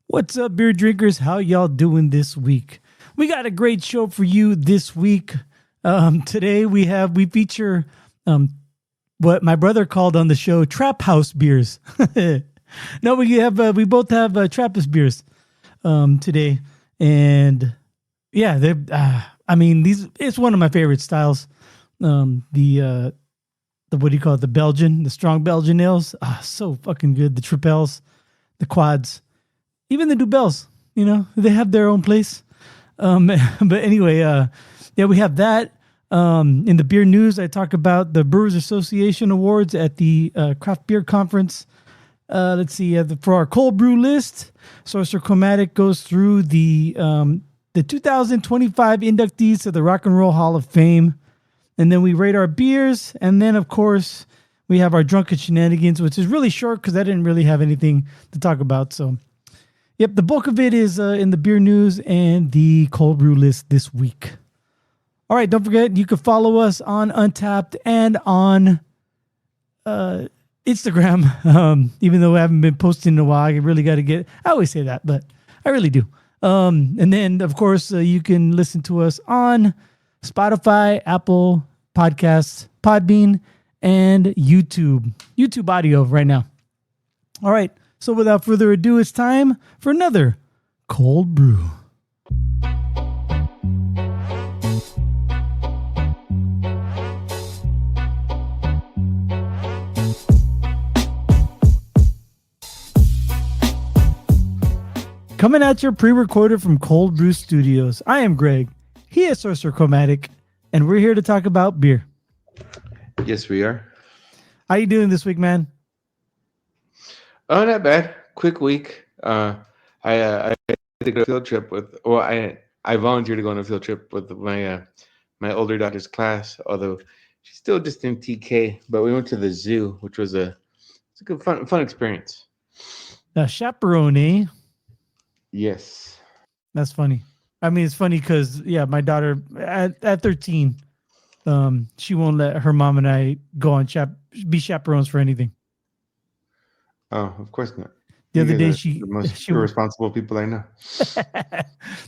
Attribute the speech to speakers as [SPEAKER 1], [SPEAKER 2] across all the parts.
[SPEAKER 1] What's up, beer drinkers? How y'all doing this week? We got a great show for you this week. Today we feature what my brother called on the show trap house beers. No, we both have Trappist beers today, and yeah, it's one of my favorite styles. The what do you call it? The Belgian, the strong Belgian ales. So fucking good. The tripels, the quads. Even the Dubels, they have their own place. But anyway, we have that. In the beer news, I talk about the Brewers Association awards at the Craft Beer Conference. Let's see, for our cold brew list, Sorcerer Chromatic goes through the 2025 inductees to the Rock and Roll Hall of Fame. And then we rate our beers. And then, of course, we have our drunken shenanigans, which is really short because I didn't really have anything to talk about. So, yep, the bulk of it is in the beer news and the cold brew list this week. All right, don't forget, you can follow us on Untapped and on Instagram. Even though I haven't been posting in a while, I really got to get, I always say that, but I really do. And then, of course, you can listen to us on Spotify, Apple Podcasts, Podbean, and YouTube audio right now. All right. So without further ado, it's time for another cold brew. Coming at your pre-recorded from Cold Brew Studios, I am Greg. He is Sorcerer Chromatic, and we're here to talk about beer.
[SPEAKER 2] Yes, we are.
[SPEAKER 1] How you doing this week, man?
[SPEAKER 2] Oh, not bad. Quick week. I did a field trip with. Well, I volunteered to go on a field trip with my older daughter's class. Although she's still just in TK, but we went to the zoo, which was it's a good fun experience.
[SPEAKER 1] Chaperone, eh?
[SPEAKER 2] Yes.
[SPEAKER 1] That's funny. I mean, it's funny because my daughter at 13, she won't let her mom and I go on be chaperones for anything.
[SPEAKER 2] Oh, of course not.
[SPEAKER 1] The other day,
[SPEAKER 2] the most irresponsible people I know.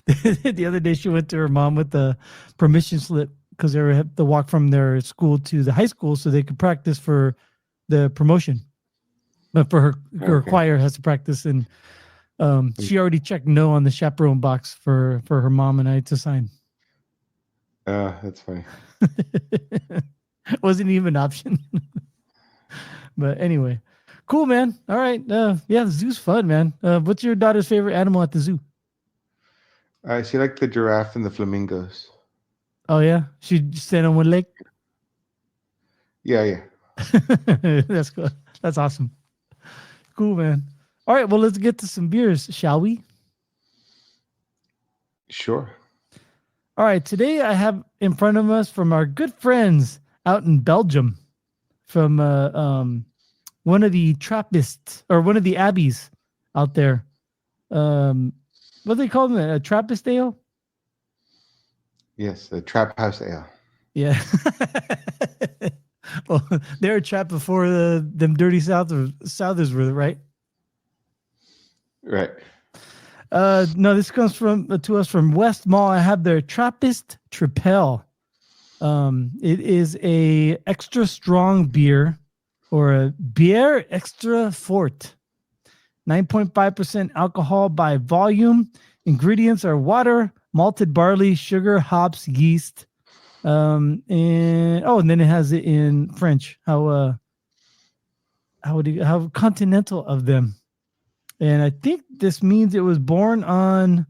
[SPEAKER 1] The other day, she went to her mom with the permission slip because they had to walk from their school to the high school so they could practice for the promotion. But for her choir has to practice, and she already checked no on the chaperone box for her mom and I to sign.
[SPEAKER 2] That's funny.
[SPEAKER 1] Wasn't even an option. But anyway. Cool, man. All right. The zoo's fun, man. What's your daughter's favorite animal at the zoo?
[SPEAKER 2] She liked the giraffe and the flamingos.
[SPEAKER 1] Oh, yeah? She stand on one leg?
[SPEAKER 2] Yeah.
[SPEAKER 1] That's cool. That's awesome. Cool, man. All right. Well, let's get to some beers, shall we?
[SPEAKER 2] Sure.
[SPEAKER 1] All right. Today I have in front of us from our good friends out in Belgium from one of the Trappists or one of the abbeys out there. What do they call them? A Trappist ale?
[SPEAKER 2] Yes, the trap house ale.
[SPEAKER 1] Yeah. Well, they were trapped before them dirty Southers were, right?
[SPEAKER 2] Right.
[SPEAKER 1] No, this comes to us from West Mall. I have their Trappist Tripel. It is a extra strong beer. Or a Bière Extra Fort. 9.5% alcohol by volume. Ingredients are water, malted barley, sugar, hops, yeast. And then it has it in French. How continental of them. And I think this means it was born on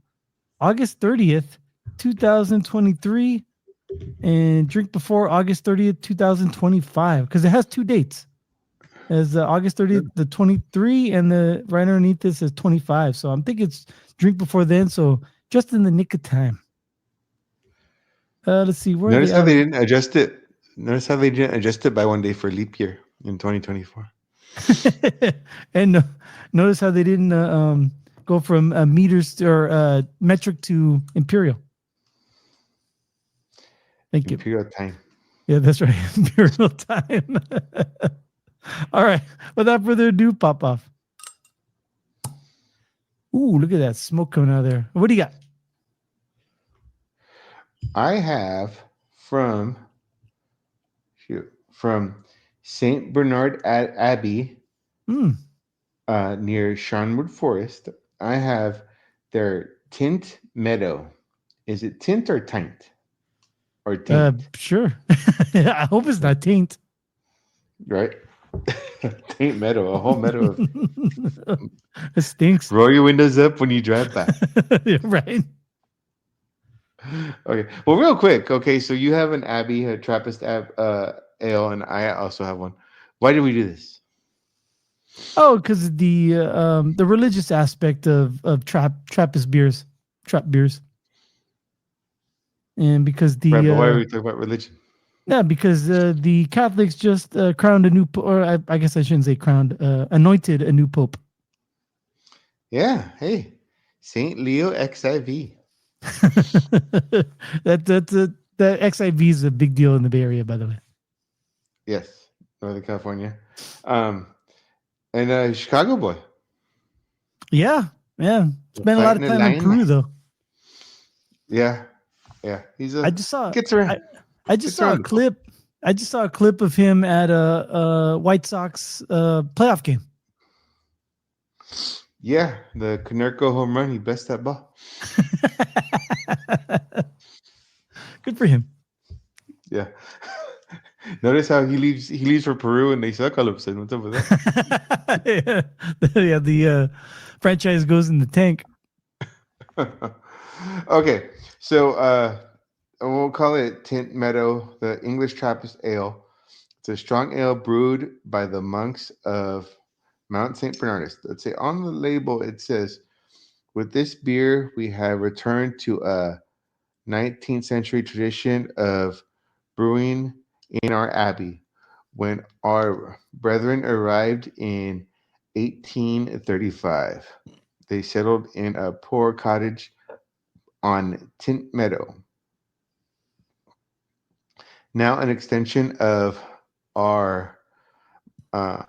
[SPEAKER 1] August 30th, 2023 and drink before August 30th, 2025 because it has two dates. As August 30th, the 23, and the right underneath this is 25. So I'm thinking it's drink before then. So just in the nick of time. Let's see.
[SPEAKER 2] Notice how they didn't adjust it. Notice how they didn't adjust it by 1 day for leap year in 2024.
[SPEAKER 1] And notice how they didn't go from meters or metric to imperial. Thank you.
[SPEAKER 2] Imperial time.
[SPEAKER 1] Yeah, that's right. Imperial time. All right. Without further ado, pop off. Ooh, look at that smoke coming out of there. What do you got?
[SPEAKER 2] I have from from Saint Bernard Abbey
[SPEAKER 1] Mm,
[SPEAKER 2] near Sharnwood Forest. I have their Tint Meadow. Is it tint or tint? Or taint,
[SPEAKER 1] sure. I hope it's not taint.
[SPEAKER 2] right? Taint meadow, a whole meadow of
[SPEAKER 1] It stinks.
[SPEAKER 2] roll your windows up when you drive by.
[SPEAKER 1] Right.
[SPEAKER 2] Okay. Well, real quick. Okay, so you have an Abbey, a Trappist ale, and I also have one. Why did we do this?
[SPEAKER 1] Oh, because the religious aspect of Trappist beers, trap beers, and because
[SPEAKER 2] Right,
[SPEAKER 1] the
[SPEAKER 2] but why are we talking about religion?
[SPEAKER 1] yeah, because the Catholics just crowned a new or I guess I shouldn't say crowned, anointed a new pope.
[SPEAKER 2] Yeah. Hey, Saint Leo XIV.
[SPEAKER 1] That XIV is a big deal in the Bay Area, by the way.
[SPEAKER 2] Yes, Northern California, um, and Chicago boy.
[SPEAKER 1] Yeah, yeah. Spent a lot of
[SPEAKER 2] Fighting a
[SPEAKER 1] time in
[SPEAKER 2] lion.
[SPEAKER 1] Peru though.
[SPEAKER 2] Yeah, yeah. He's
[SPEAKER 1] I
[SPEAKER 2] a
[SPEAKER 1] just saw
[SPEAKER 2] gets around.
[SPEAKER 1] I just
[SPEAKER 2] Gets
[SPEAKER 1] saw a
[SPEAKER 2] around the pool.
[SPEAKER 1] clip. I just saw a clip of him at a White Sox playoff game.
[SPEAKER 2] Yeah, the Canerco home run. He blessed that ball.
[SPEAKER 1] Good for him.
[SPEAKER 2] Yeah. Notice how he leaves. He leaves for Peru, and they suck all of a sudden. What's up with that?
[SPEAKER 1] Yeah, the franchise goes in the tank.
[SPEAKER 2] Okay, so we'll call it Tint Meadow, the English Trappist Ale. It's a strong ale brewed by the monks of Mount St. Bernardus. Let's say on the label it says, "With this beer, we have returned to a 19th century tradition of brewing in our abbey. When our brethren arrived in 1835, they settled in a poor cottage on Tint Meadow, now an extension of our uh,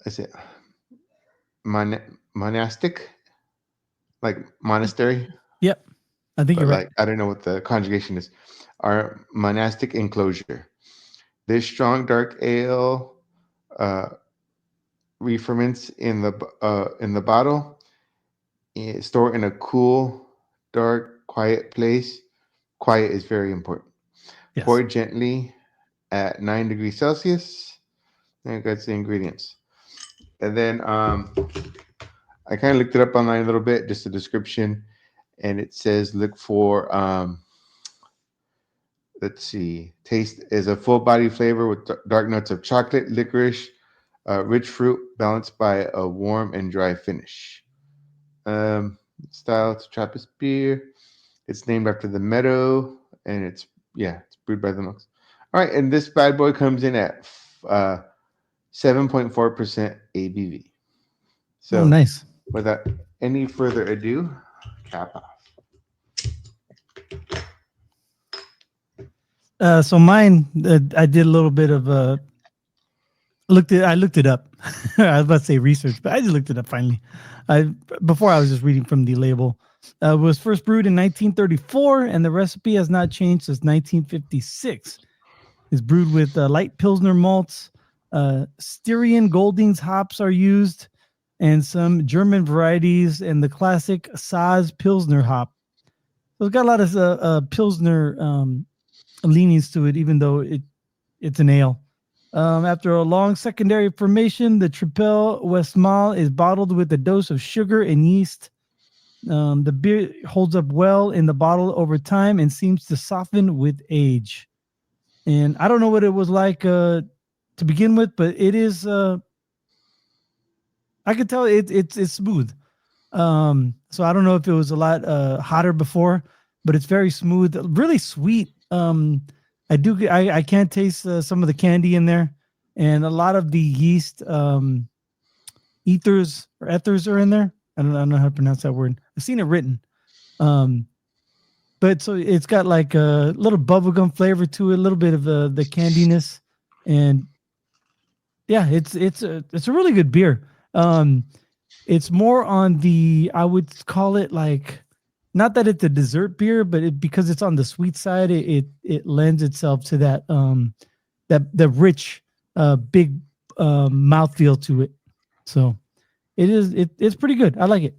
[SPEAKER 2] is it monastic, like monastery,
[SPEAKER 1] Yep, I think
[SPEAKER 2] but
[SPEAKER 1] you're right.
[SPEAKER 2] like I don't know what the conjugation is. Our monastic enclosure. This strong dark ale uh, referments in the bottle, stored in a cool, dark, quiet place. Quiet is very important. Pour
[SPEAKER 1] Yes.
[SPEAKER 2] it gently at 9 degrees Celsius. And that's the ingredients. And then I kind of looked it up online a little bit, just a description, and it says look for let's see, taste is a full body flavor with dark notes of chocolate, licorice, rich fruit, balanced by a warm and dry finish. Style, it's Trappist beer. It's named after the meadow, and it's brewed by the monks. All right, and this bad boy comes in at 7.4% ABV.
[SPEAKER 1] Oh,
[SPEAKER 2] So,
[SPEAKER 1] nice.
[SPEAKER 2] without any further ado, cap off.
[SPEAKER 1] So mine, I did a little bit of I looked it up. I was about to say research, but I just looked it up finally. I Before I was just reading from the label. It was first brewed in 1934, and the recipe has not changed since 1956. It's brewed with light Pilsner malts. Styrian Goldings hops are used, and some German varieties, and the classic Saaz Pilsner hop. So it's got a lot of Pilsner leanings to it, even though it's an ale. After a long secondary fermentation, the Tripel Westmalle is bottled with a dose of sugar and yeast. The beer holds up well in the bottle over time and seems to soften with age. And I don't know what it was like to begin with, but it is. I could tell it's smooth. So I don't know if it was a lot hotter before, but it's very smooth, really sweet. I can't taste some of the candy in there, and a lot of the yeast ethers are in there. I don't know how to pronounce that word. I've seen it written. But so it's got like a little bubblegum flavor to it, a little bit of the candiness, and yeah, it's a really good beer. It's more on the, I would call it like, not that it's a dessert beer, but because it's on the sweet side, it lends itself to that the rich, big mouthfeel to it. So it's pretty good. I like it.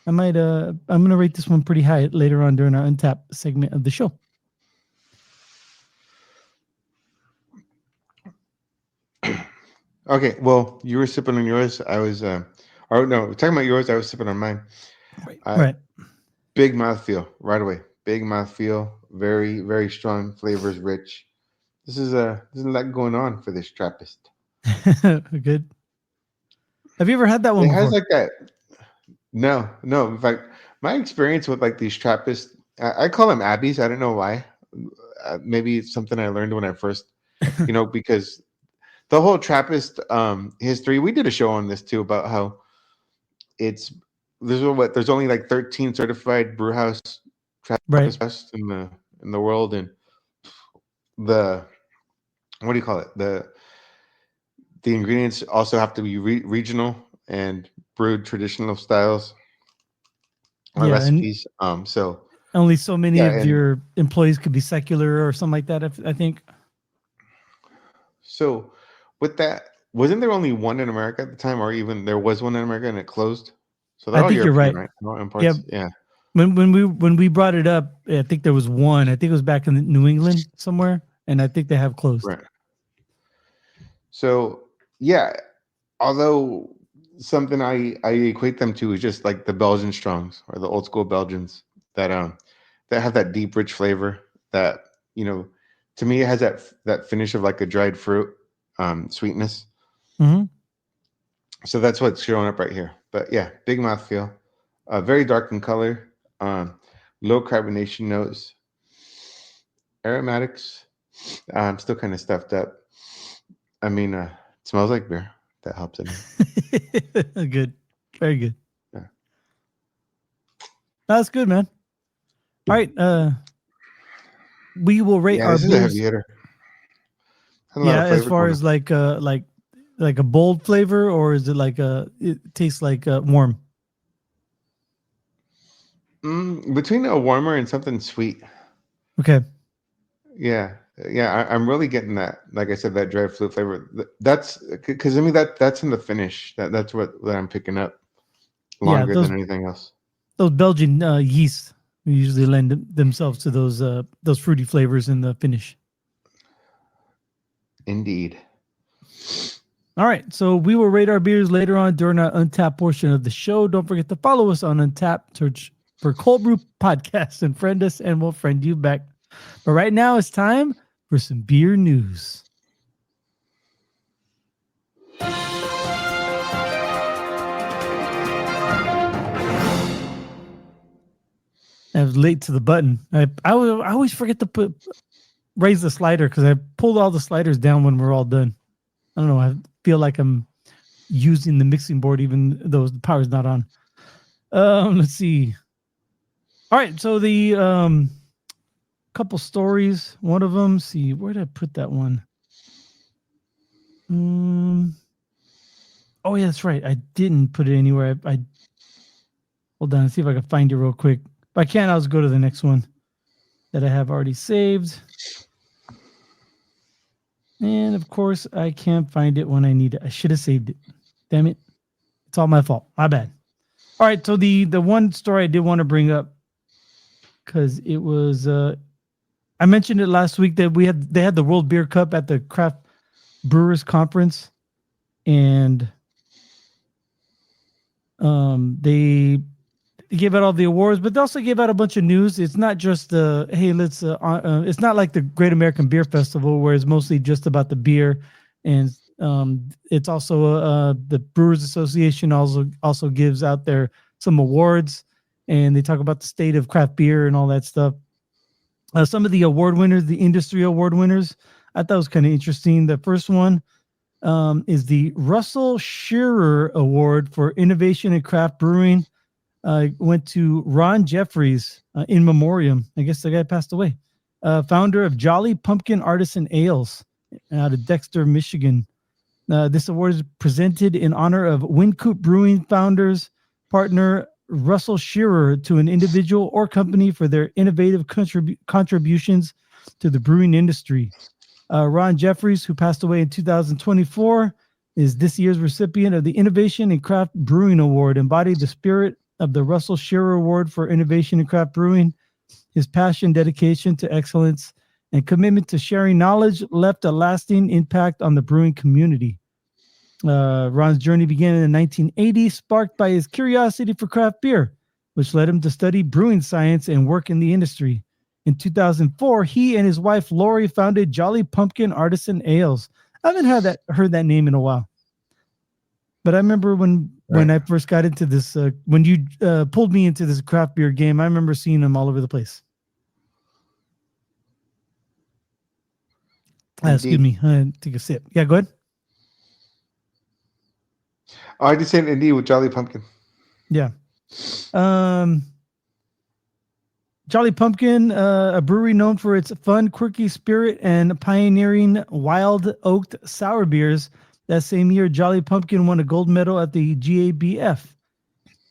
[SPEAKER 1] I'm gonna rate this one pretty high later on during our Untapped segment of the show.
[SPEAKER 2] Okay, well, you were sipping on yours. I was, or no, talking about yours. I was sipping on mine.
[SPEAKER 1] Right.
[SPEAKER 2] Big mouthfeel right away. Big mouthfeel. Very, very strong flavors, rich. There's a lot going on for this Trappist.
[SPEAKER 1] Good. Have you ever had that one
[SPEAKER 2] It
[SPEAKER 1] before?
[SPEAKER 2] has like that. No, no. In fact, my experience with like these Trappist, I call them Abbeys. I don't know why. Maybe it's something I learned when I first, because the whole Trappist history. We did a show on this too about how there's only like 13 certified brewhouse
[SPEAKER 1] Right.
[SPEAKER 2] Trappist in the world, and the what do you call it? The ingredients also have to be regional and brewed traditional styles or
[SPEAKER 1] Yeah, and
[SPEAKER 2] recipes. So
[SPEAKER 1] only so many
[SPEAKER 2] yeah,
[SPEAKER 1] of
[SPEAKER 2] and
[SPEAKER 1] your employees could be secular or something like that. I think.
[SPEAKER 2] so with that, wasn't there only one in America at the time, or even there was one in America and it closed? So they're
[SPEAKER 1] I
[SPEAKER 2] all
[SPEAKER 1] think you're
[SPEAKER 2] European,
[SPEAKER 1] right.
[SPEAKER 2] right? All
[SPEAKER 1] Yeah.
[SPEAKER 2] imports. Yeah.
[SPEAKER 1] When we brought it up, I think there was one. I think it was back in New England somewhere, and I think they have closed.
[SPEAKER 2] Right. So yeah, although something I equate them to is just like the Belgian strongs or the old school Belgians that have that deep, rich flavor that to me it has that finish of like a dried fruit sweetness.
[SPEAKER 1] Mm-hmm.
[SPEAKER 2] So that's what's showing up right here. But yeah, big mouthfeel, very dark in color, low carbonation notes, aromatics. I'm still kind of stuffed up. I mean, it smells like beer. That helps it.
[SPEAKER 1] Good. Very good.
[SPEAKER 2] Yeah.
[SPEAKER 1] That's good, man. All right. We will rate
[SPEAKER 2] Yeah,
[SPEAKER 1] our
[SPEAKER 2] this is a heavy
[SPEAKER 1] beers.
[SPEAKER 2] hitter. Has a lot
[SPEAKER 1] Yeah,
[SPEAKER 2] of
[SPEAKER 1] as
[SPEAKER 2] flavor
[SPEAKER 1] far
[SPEAKER 2] going
[SPEAKER 1] as like a bold flavor, or is it like it tastes like warm?
[SPEAKER 2] Between a warmer and something sweet.
[SPEAKER 1] Okay.
[SPEAKER 2] Yeah, yeah, I'm really getting that. Like I said, that dry fruit flavor. That's because I mean that's in the finish. That's what I'm picking up
[SPEAKER 1] Yeah,
[SPEAKER 2] longer than anything else.
[SPEAKER 1] those Belgian yeast usually lend themselves to those fruity flavors in the finish.
[SPEAKER 2] Indeed.
[SPEAKER 1] All right, so we will rate our beers later on during our Untapped portion of the show. Don't forget to follow us on Untapped. Search for Cöld Brüe Podcast and friend us, and we'll friend you back. But right now, it's time for some beer news. I was late to the button. I always forget to raise the slider because I pulled all the sliders down when we're all done. I don't know. I feel like I'm using the mixing board even though the power's not on. Let's see. All right, so the couple stories. One of them. See, where did I put that one? Oh yeah, that's right. I didn't put it anywhere. I hold on. See if I can find it real quick. If I can't, I'll just go to the next one that I have already saved. And of course, I can't find it when I need it. I should have saved it. Damn it. It's all my fault. My bad. All right. So the one story I did want to bring up, because it was I mentioned it last week that they had the World Beer Cup at the Craft Brewers Conference, and they gave out all the awards, but they also gave out a bunch of news. It's not just hey, let's it's not like the Great American Beer Festival where it's mostly just about the beer, and it's also the Brewers Association also gives out some awards, and they talk about the state of craft beer and all that stuff. Some of the award winners, the industry award winners, I thought was kind of interesting. The first one is the Russell Shearer Award for Innovation in Craft Brewing. Went to Ron Jeffries in memoriam. I guess the guy passed away. Founder of Jolly Pumpkin Artisan Ales out of Dexter, Michigan. This award is presented in honor of Wynkoop Brewing founders, partner Russell Shearer, to an individual or company for their innovative contributions to the brewing industry. Ron Jeffries, who passed away in 2024, is this year's recipient of the Innovation in Craft Brewing Award, embodied the spirit of the Russell Shearer Award for Innovation in Craft Brewing. His passion, dedication to excellence, and commitment to sharing knowledge left a lasting impact on the brewing community. Ron's journey began in the 1980s, sparked by his curiosity for craft beer, which led him to study brewing science and work in the industry. In 2004, he and his wife Lori founded Jolly Pumpkin Artisan Ales. I haven't heard that name in a while, but I remember when I first got into this, when you pulled me into this craft beer game, I remember seeing them all over the place. Excuse me, take a sip. Yeah, go ahead.
[SPEAKER 2] I just said indeed with Jolly Pumpkin.
[SPEAKER 1] Yeah. Jolly Pumpkin, a brewery known for its fun, quirky spirit and pioneering wild oaked sour beers. That same year, Jolly Pumpkin won a gold medal at the GABF.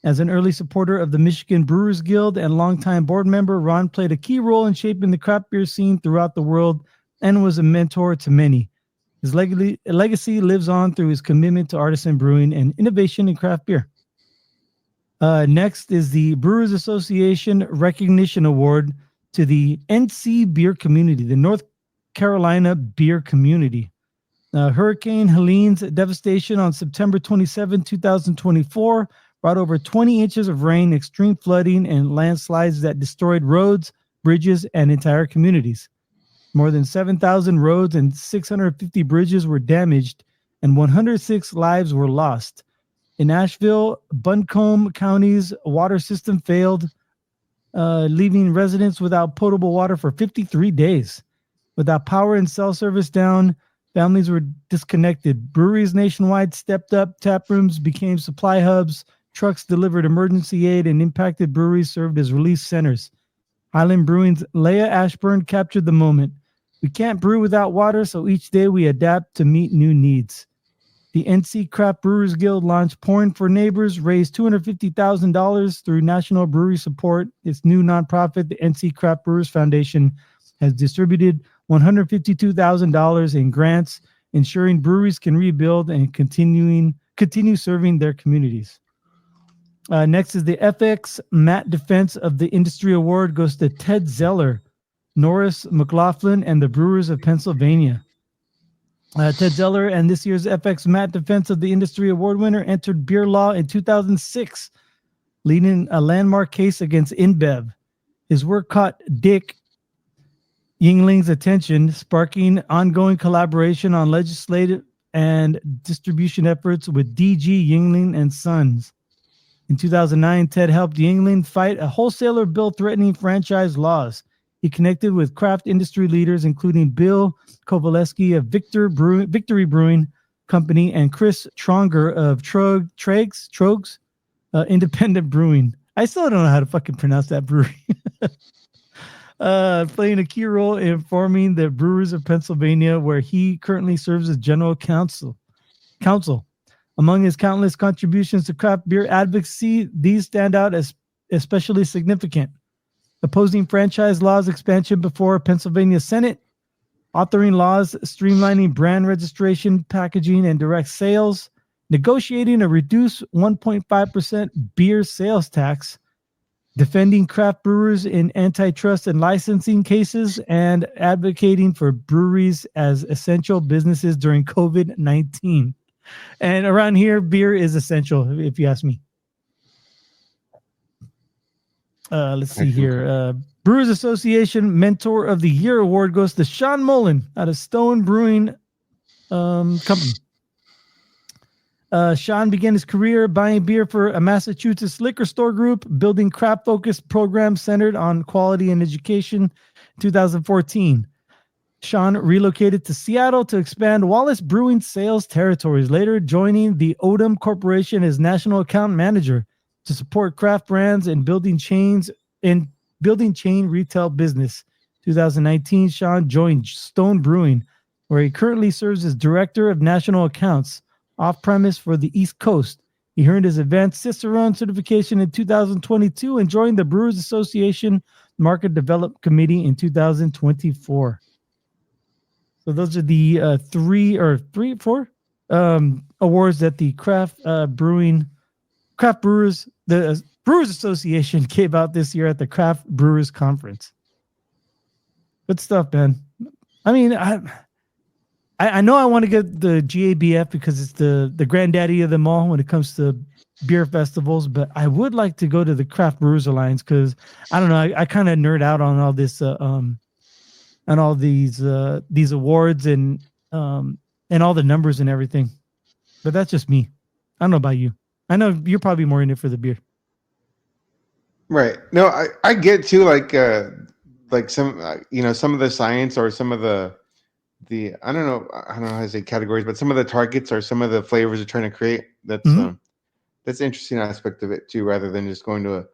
[SPEAKER 1] As an early supporter of the Michigan Brewers Guild and longtime board member, Ron played a key role in shaping the craft beer scene throughout the world and was a mentor to many. His legacy lives on through his commitment to artisan brewing and innovation in craft beer. Next is the Brewers Association Recognition Award to the NC Beer Community, the North Carolina Beer Community. Hurricane Helene's devastation on September 27, 2024, brought over 20 inches of rain, extreme flooding, and landslides that destroyed roads, bridges, and entire communities. More than 7,000 roads and 650 bridges were damaged, and 106 lives were lost. In Asheville, Buncombe County's water system failed, leaving residents without potable water for 53 days. Without power and cell service down, families were disconnected. Breweries nationwide stepped up. Tap rooms became supply hubs. Trucks delivered emergency aid, and impacted breweries served as relief centers. Highland Brewing's Leah Ashburn captured the moment. We can't brew without water, so each day we adapt to meet new needs. The NC Craft Brewers Guild launched Pouring for Neighbors, raised $250,000 through national brewery support. Its new nonprofit, the NC Craft Brewers Foundation, has distributed $152,000 in grants, ensuring breweries can rebuild and continue serving their communities. Next is the FX Matt Defense of the Industry Award goes to Ted Zeller, Norris McLaughlin, and the Brewers of Pennsylvania. Ted Zeller and this year's FX Matt Defense of the Industry Award winner entered beer law in 2006, leading a landmark case against InBev. His work caught Dick Yingling's attention, sparking ongoing collaboration on legislative and distribution efforts with DG Yingling and Sons. In 2009, Ted helped Yingling fight a wholesaler bill threatening franchise laws. He connected with craft industry leaders, including Bill Kowaleski of Victory Brewing Company and Chris Tronger of Trogs Independent Brewing. I still don't know how to fucking pronounce that brewery. Playing a key role in forming the Brewers of Pennsylvania, where he currently serves as general counsel. Among his countless contributions to craft beer advocacy, these stand out as especially significant. Opposing franchise laws expansion before Pennsylvania Senate, authoring laws streamlining brand registration, packaging, and direct sales, negotiating a reduced 1.5% beer sales tax, defending craft brewers in antitrust and licensing cases, and advocating for breweries as essential businesses during COVID-19. And around here, beer is essential, if you ask me. Let's see here. Brewers Association Mentor of the Year Award goes to Sean Mullen out of Stone Brewing Company. Sean began his career buying beer for a Massachusetts liquor store group, building craft-focused programs centered on quality and education. In 2014, Sean relocated to Seattle to expand Wallace Brewing sales territories, later joining the Odom Corporation as national account manager to support craft brands and building chain retail business. 2019, Sean joined Stone Brewing, where he currently serves as Director of National Accounts, off-premise for the East Coast. He earned his advanced Cicerone certification in 2022 and joined the Brewers Association Market Development Committee in 2024. So those are the four awards that the Craft Brewers, the Brewers Association gave out this year at the Craft Brewers Conference. Good stuff, man. I mean, I know I want to get the GABF because it's the granddaddy of them all when it comes to beer festivals, but I would like to go to the Craft Brewers Alliance because I don't know, I kind of nerd out on all this and all these awards and all the numbers and everything. But that's just me. I don't know about you. I know you're probably more in it for the beer.
[SPEAKER 2] Right. No, I get too like some some of the science or some of the I don't know how to say categories, but some of the targets or some of the flavors they're trying to create. That's an interesting aspect of it too, rather than just going to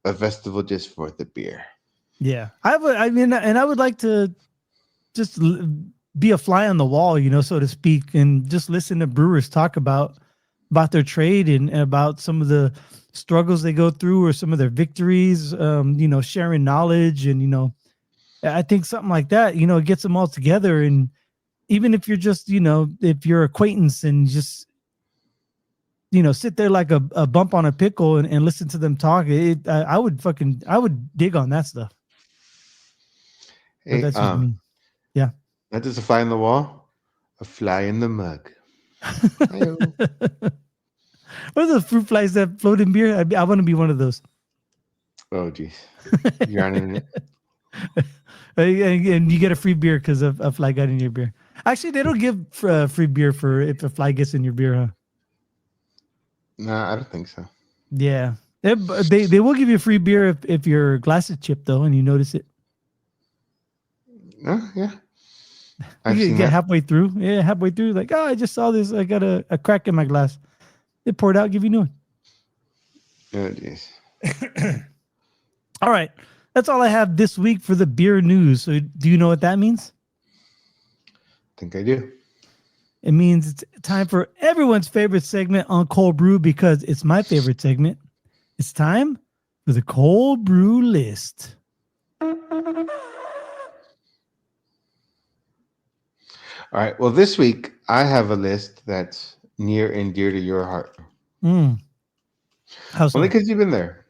[SPEAKER 2] a festival just for the beer.
[SPEAKER 1] Yeah, I would like to just be a fly on the wall, so to speak, and just listen to brewers talk about their trade and about some of the struggles they go through or some of their victories, sharing knowledge. And, I think something like that, it gets them all together. And even if you're just, if you're acquaintance and just, sit there like a bump on a pickle and listen to them talk, I would dig on that stuff.
[SPEAKER 2] Hey,
[SPEAKER 1] that's just me. Yeah.
[SPEAKER 2] Not just a fly in the wall, a fly in the mug.
[SPEAKER 1] What are those fruit flies that float in beer? I want to be one of those.
[SPEAKER 2] Oh, geez. You're on it.
[SPEAKER 1] And you get a free beer because a fly got in your beer. Actually, they don't give free beer for if a fly gets in your beer, huh?
[SPEAKER 2] No, I don't think so.
[SPEAKER 1] Yeah. They will give you free beer if your glass is chipped, though, and you notice it.
[SPEAKER 2] Oh, yeah.
[SPEAKER 1] You get halfway through. Yeah, halfway through. Like, oh, I just saw this. I got a crack in my glass. They pour it out, give you new one.
[SPEAKER 2] Oh, geez.
[SPEAKER 1] All right. That's all I have this week for the beer news. So do you know what that means?
[SPEAKER 2] I think I do.
[SPEAKER 1] It means it's time for everyone's favorite segment on Cöld Brüe because it's my favorite segment. It's time for the Cöld Brüe list.
[SPEAKER 2] All right. Well, this week I have a list that's near and dear to your heart.
[SPEAKER 1] How so?
[SPEAKER 2] Only because you've been there.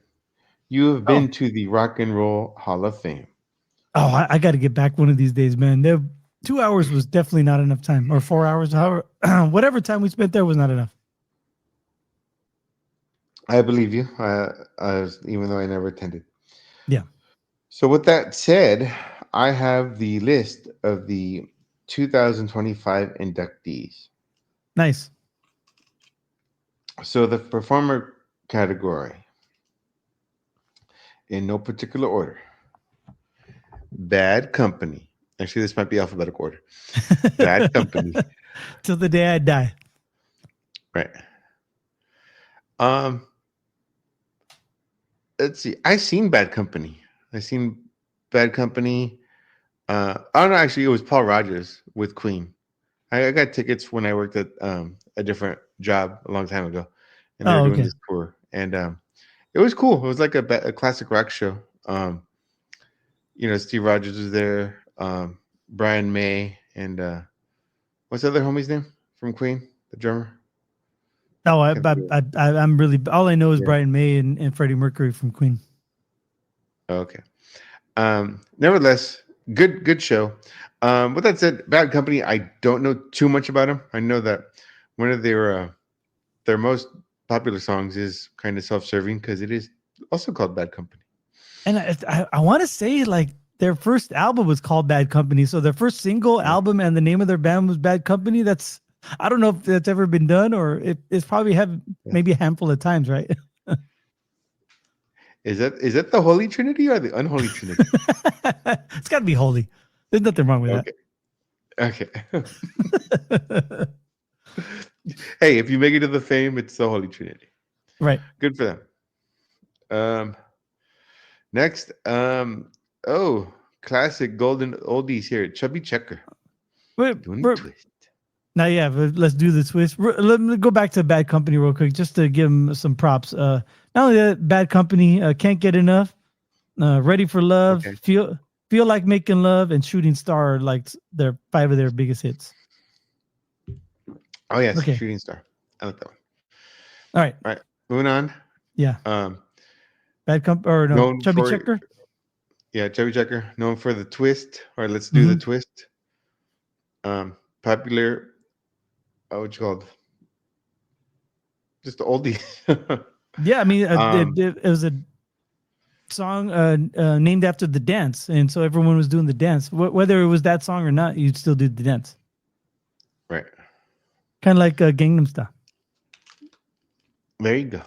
[SPEAKER 2] You have been to the Rock and Roll Hall of Fame.
[SPEAKER 1] Oh, I got to get back one of these days, man. 2 hours was definitely not enough time, or 4 hours, however, whatever time we spent there was not enough.
[SPEAKER 2] I believe you, even though I never attended.
[SPEAKER 1] Yeah.
[SPEAKER 2] So with that said, I have the list of the 2025 inductees.
[SPEAKER 1] Nice.
[SPEAKER 2] So the performer category, in no particular order: Bad Company. Actually, this might be alphabetical order. Bad Company.
[SPEAKER 1] Till the day I die.
[SPEAKER 2] Right. Let's see. I seen Bad Company. Oh no, actually, it was Paul Rogers with Queen. I got tickets when I worked at a different job a long time ago, and they were doing this tour, and it was cool. It was like a classic rock show. Steve Rogers was there, Brian May, and what's the other homie's name from Queen, the drummer?
[SPEAKER 1] Oh, I'm really, all I know is Brian May and Freddie Mercury from Queen.
[SPEAKER 2] Okay. Nevertheless, good show. With that said, Bad Company, I don't know too much about them. I know that one of their most popular songs is kind of self-serving because it is also called Bad Company.
[SPEAKER 1] And I want to say like their first album was called Bad Company. So their first single album and the name of their band was Bad Company. I don't know if that's ever been done or it's probably maybe a handful of times, right?
[SPEAKER 2] Is that the Holy Trinity or the Unholy Trinity?
[SPEAKER 1] It's got to be holy. There's nothing wrong with that.
[SPEAKER 2] Okay. Hey, if you make it to the fame, it's the Holy Trinity.
[SPEAKER 1] Right.
[SPEAKER 2] Good for them. Next, classic golden oldies here, Chubby Checker. Doing the twist.
[SPEAKER 1] Now, yeah, let's do the twist. Let me go back to Bad Company real quick, just to give them some props. Not only that, Bad Company, Can't Get Enough, Ready for Love,
[SPEAKER 2] Okay.
[SPEAKER 1] Feel Like Making Love, and Shooting Star, like their 5 of their biggest hits.
[SPEAKER 2] Oh yes,
[SPEAKER 1] Okay.
[SPEAKER 2] Shooting Star. I like that one.
[SPEAKER 1] All right.
[SPEAKER 2] All right, moving on.
[SPEAKER 1] Yeah. Bad Company, or no,
[SPEAKER 2] Known
[SPEAKER 1] Chubby
[SPEAKER 2] for
[SPEAKER 1] Checker.
[SPEAKER 2] yeah, Chubby Checker, known for the twist, or let's do the twist. Popular. What's it called? Just the oldie.
[SPEAKER 1] Yeah, I mean, it was a song named after the dance, and so everyone was doing the dance. Whether it was that song or not, you'd still do the dance.
[SPEAKER 2] Right.
[SPEAKER 1] Kind of like Gangnam Style.
[SPEAKER 2] There you go.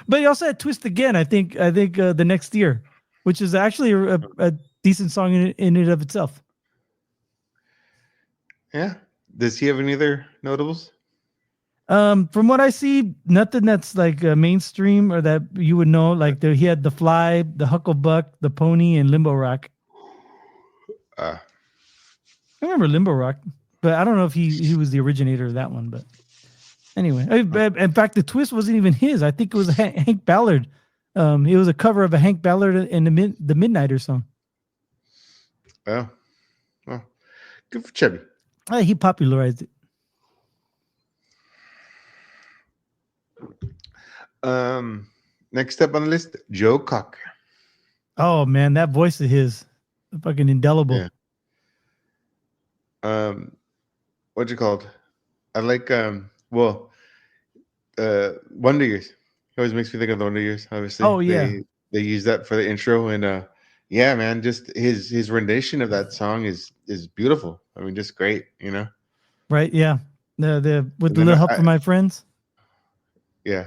[SPEAKER 1] But he also had Twist Again, I think the next year, which is actually a decent song in and of itself.
[SPEAKER 2] Yeah. Does he have any other notables?
[SPEAKER 1] From what I see, nothing that's like mainstream or that you would know. Like he had The Fly, The Hucklebuck, The Pony, and Limbo Rock. I remember Limbo Rock, but I don't know if he was the originator of that one. But anyway, in fact, the twist wasn't even his. I think it was Hank Ballard. It was a cover of a Hank Ballard and the Midnighter song.
[SPEAKER 2] Oh, well, good for Chubby.
[SPEAKER 1] He popularized it.
[SPEAKER 2] Next up on the list, Joe Cocker.
[SPEAKER 1] Oh man, that voice of his, fucking indelible.
[SPEAKER 2] Yeah. What's it called? I like Wonder Years. It always makes me think of the Wonder Years. Obviously,
[SPEAKER 1] oh yeah,
[SPEAKER 2] they use that for the intro, and yeah, man, just his rendition of that song is beautiful. I mean, just great, you know.
[SPEAKER 1] Right? Yeah, the with the little help from my friends.
[SPEAKER 2] Yeah.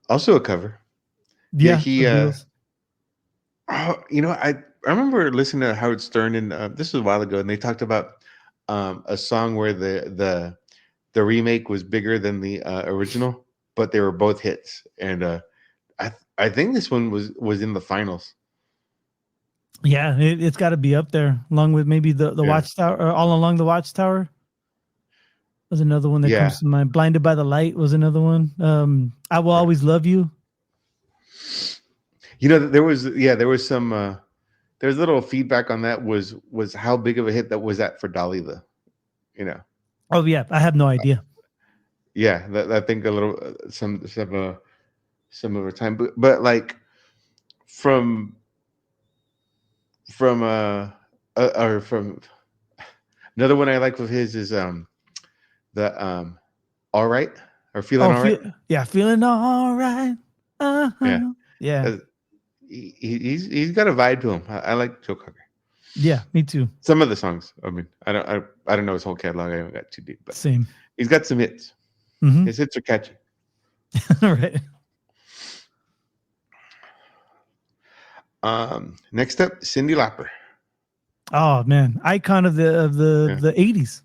[SPEAKER 2] Also a cover.
[SPEAKER 1] Yeah,
[SPEAKER 2] he. Oh, you know, I remember listening to Howard Stern, and this was a while ago, and they talked about a song where the remake was bigger than the original, but they were both hits, and I think this one was in the finals.
[SPEAKER 1] Yeah, it's got to be up there, along with maybe the Watchtower, or All Along the Watchtower. Was another one that comes to mind. Blinded by the Light was another one. I Will Always Love You.
[SPEAKER 2] You know, there was some there was a little feedback on that. Was how big of a hit that was that for Dolly, though? You know.
[SPEAKER 1] Oh yeah, I have no idea.
[SPEAKER 2] Yeah, I think a little some of her time, but like from or from another one I like of his is the All Right, or Feeling All Right.
[SPEAKER 1] Yeah, Feeling All Right. Yeah.
[SPEAKER 2] He's got a vibe to him. I like Joe Cocker.
[SPEAKER 1] Yeah, me too.
[SPEAKER 2] Some of the songs. I mean, I don't know his whole catalog. I haven't got too deep, but
[SPEAKER 1] same.
[SPEAKER 2] He's got some hits.
[SPEAKER 1] Mm-hmm.
[SPEAKER 2] His hits are catchy.
[SPEAKER 1] Right.
[SPEAKER 2] Next up, Cyndi Lauper.
[SPEAKER 1] Oh man, icon of the 80s.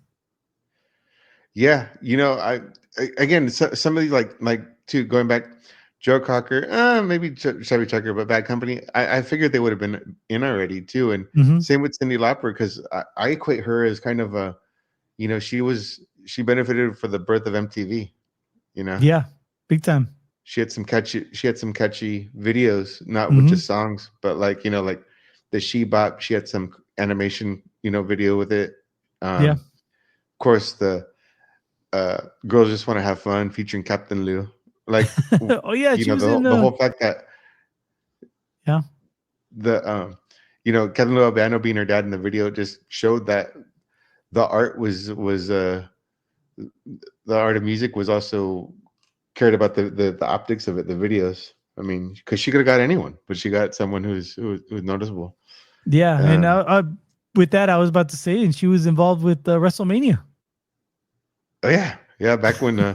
[SPEAKER 2] Yeah, you know, I again some of these like to going back, Joe Cocker, maybe Chubby Checker, but Bad Company. I figured they would have been in already too, and same with Cyndi Lauper, because I equate her as kind of a, you know, she benefited for the birth of MTV, you know.
[SPEAKER 1] Yeah, big time.
[SPEAKER 2] She had some catchy videos, not with just songs, but like, you know, like the She Bop. She had some animation, you know, video with it. Of course, the Girls Just Want to Have Fun featuring Captain Lou. Like,
[SPEAKER 1] oh yeah,
[SPEAKER 2] you know, the whole fact that the you know, Captain Lou Albano being her dad in the video just showed that the art was the art of music was also cared about the optics of it, the videos. I mean, because she could have got anyone, but she got someone who's noticeable.
[SPEAKER 1] Yeah, and with that, I was about to say, and she was involved with WrestleMania.
[SPEAKER 2] Oh yeah, back when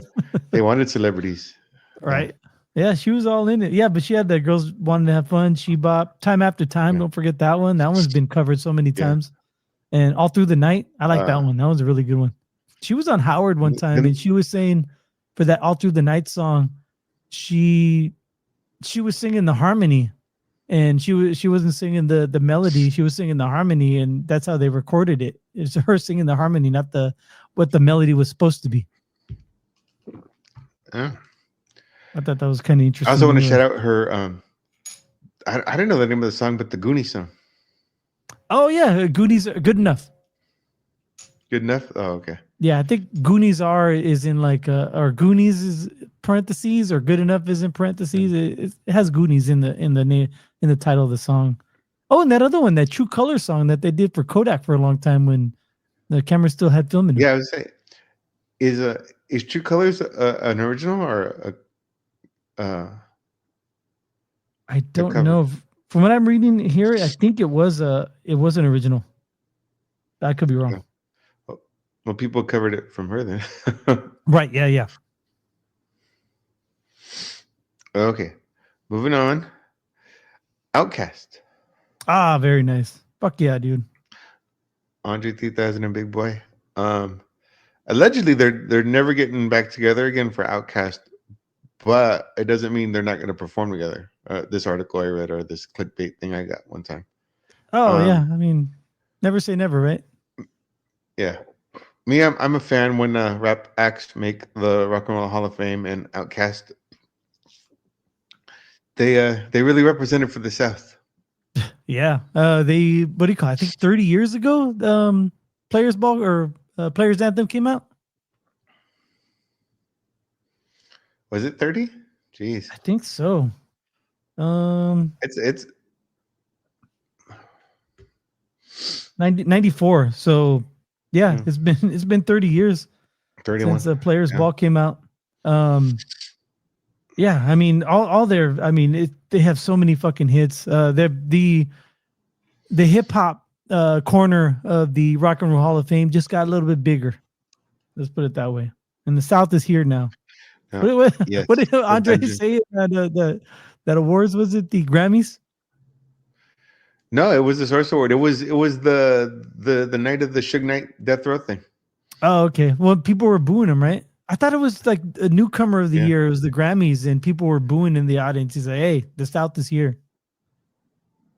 [SPEAKER 2] they wanted celebrities,
[SPEAKER 1] right? Yeah, she was all in it. Yeah, but she had the Girls Wanted to Have Fun, She Bop, Time After Time. Don't forget that one. That one's been covered so many times. And All Through the Night. I like that one. That was a really good one. She was on Howard one time, and she was saying for that All Through the Night song, she was singing the harmony, and she wasn't singing the melody, she was singing the harmony, and that's how they recorded it. It's her singing the harmony, not the what the melody was supposed to be.
[SPEAKER 2] Yeah.
[SPEAKER 1] I thought that was kind of
[SPEAKER 2] I
[SPEAKER 1] interesting.
[SPEAKER 2] also want to
[SPEAKER 1] Anyway.
[SPEAKER 2] shout out her. I don't know the name of the song, but the Goonies song.
[SPEAKER 1] Oh yeah, Goonies are good enough.
[SPEAKER 2] Good enough. Oh, okay.
[SPEAKER 1] Yeah, I think Goonies are is in like or Goonies is parentheses, or good enough is in parentheses. It has Goonies in the title of the song. Oh, and that other one, that True Color song that they did for Kodak for a long time when the camera still had film in it.
[SPEAKER 2] Yeah, I was saying, is True Colors an original or
[SPEAKER 1] I
[SPEAKER 2] a
[SPEAKER 1] don't
[SPEAKER 2] cover?
[SPEAKER 1] know. From what I'm reading here, I think it was an original. I could be wrong.
[SPEAKER 2] Yeah. Well, people covered it from her then.
[SPEAKER 1] Right? Yeah, yeah.
[SPEAKER 2] Okay, moving on. Outcast.
[SPEAKER 1] Ah, very nice. Fuck yeah, dude.
[SPEAKER 2] Andre 3000 and Big Boy. Allegedly, they're never getting back together again for Outcast, but it doesn't mean they're not going to perform together. This article I read, or this clickbait thing I got one time.
[SPEAKER 1] Oh yeah, I mean, never say never, right?
[SPEAKER 2] Yeah, me, I'm a fan when rap acts make the Rock and Roll Hall of Fame, and Outcast. They really represented for the South.
[SPEAKER 1] Yeah. They, what do you call it? I think 30 years ago, Players Ball or Players Anthem came out.
[SPEAKER 2] Was it 30? Jeez.
[SPEAKER 1] I think so.
[SPEAKER 2] It's
[SPEAKER 1] 94. So yeah, it's been 30 years
[SPEAKER 2] 31
[SPEAKER 1] since Players Ball came out. Yeah, I mean, all their, I mean, they have so many fucking hits. The hip hop corner of the Rock and Roll Hall of Fame just got a little bit bigger. Let's put it that way. And the South is here now.
[SPEAKER 2] Yes,
[SPEAKER 1] what did Andre say at that awards? Was it the Grammys?
[SPEAKER 2] No, it was the Sorcerer Award. It was the night of the Suge Knight death row thing.
[SPEAKER 1] Oh, okay. Well, people were booing him, right? I thought it was like a newcomer of the year. It was the Grammys, and people were booing in the audience. He's like, "Hey, the South is here."